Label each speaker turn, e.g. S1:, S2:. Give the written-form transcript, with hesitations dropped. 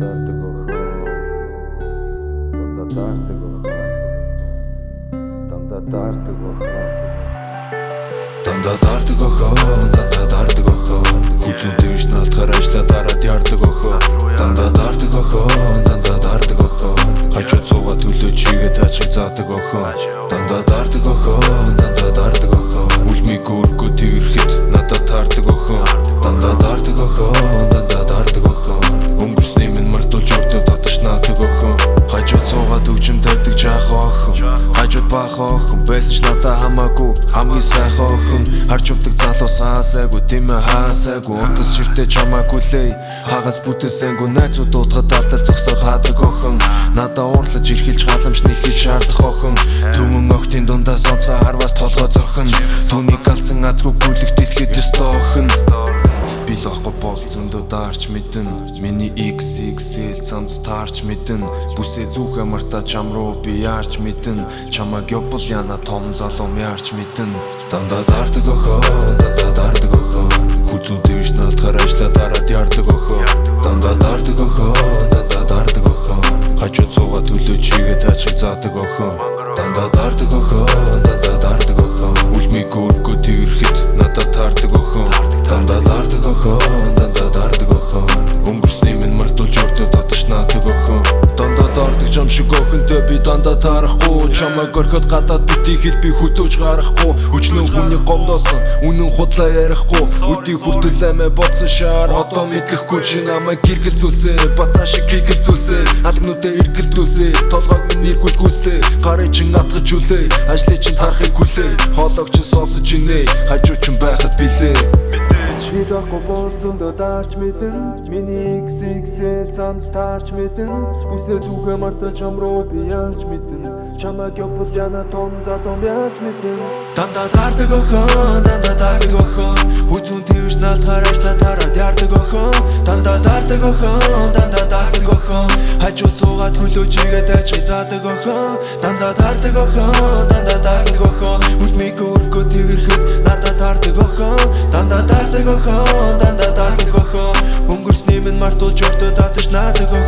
S1: dartig охоо. Дандаа дарtig охоо. Дандаа дарtig охоо.
S2: Дандаа дарtig охоо, дандаа дарtig охоо. Хүзүүн дэвш наалцахаар ажлаа дараад ярддаг охоо. Дандаа дарtig охоо, дандаа дарtig охоо. Хажууд суугаад төлөө чигээ таачиг заадаг охоо. Дандаа дарtig охоо, дандаа дарtig охоо. Үлмиг өргөө тэрхэд надад таардаг охоо. Дандаа дарtig охоо, дандаа дарtig охоо. Өнгөрсний минь мартуулж өртөө татаж наадаг охоо. Хажууд суугаад өгчм тарьдаг жаахан охин. Хажууд баахан охин байсан ч надаа хамаагүй хамгийн сайхан охин. Харж увдаг залуу саасайгүй тэмээ хаасайгүй. Утас ширтээ чамаагүй лээ. Хагас бүтээсэнгүй найзууд уудгаад давтал зогсоод хаадаг охин. Надаа уурлаж ирхэлж халамж нэхэж шаардах охин. Түмэн охтын дундаа сонцгой харвас толгой зохин. Түүнийг галзан азгүй гүйлэх дэлхийд ёстой охин. Би л ахгүй бол зөндөө даарч мэдэн. Миний XXL цамц таарч мэдэн. Бүсээ зүг амартаа чам руу би яарч мэдэн. Чамаг ёбол яна том залуу яарч мэдэн. Дандаа дардаг охоо, дандаа дардаг охоо. Хүзүүн дэвш наалцахаар ажлаа дараад ярддаг охоо. Дандаа дардаг охоо, дандаа дардаг охоо. Хажууд суугаад төлөө чигээ таачиг заадаг охоо. Дандаа дардаг охоо, дандаа дардаг охоо. Үлмиг өргөө тэрхэд надад таардаг охоо. Дандаа дардаг охоо, дандаа дардаг охоо. Өнгөрсний минь мартуулж өртөө татаж наадаг охоо. Дандаа дардаг жам шиг охинтой би дандаа таарахгүй. Чамайг орхиод гадаад битий хэл би хөтөөж гарахгүй. Өчнөө хүний гомдоосон үнэн худлаа ярихгүй. Үдий хүртэл амиа бодсон шаар одоо мэдэхгүй. Чи намайг гэргэлзүүлсэ бацаа шиг гэргэлзүүлсэ. Алгнуудаа эргэлдүүлсэ толгойг минь эргүүлгүүлсэ. Гарыг чин атгаж үлээ ажлыг чин тарахыг хүлээ. Хоолойг чин сонсож инээ хажуу чин байхад билээ.
S1: Би даахгүй бол зөндөө дарч мэдэн. Миний XXL цамц таарч мэдэн. Бүсээ зүгэ мартаа чам руу би яарч мэдэн. Чамаг ёбол яна том залуу яарч мэдэн.
S2: Дандаа дардаг охоо, дандаа дардаг охоо. Хүзүүн дэвш наалцахаар ажлаа дараад ярддаг охоо. Дандаа дардаг охоо, дандаа дардаг охоо. Хажууд суугаад хөлөө чигээ таачиг заадаг охоо. Дандаа дардаг охоо, дандаа дардаг охоо. Үлмиг өргөө тэрхэд надад таардаг охоо. Дандаа дардаг охоо, дандаа дардаг охоо. Өнгөрсний минь мартуулж өртөө татаж наадаг охоо.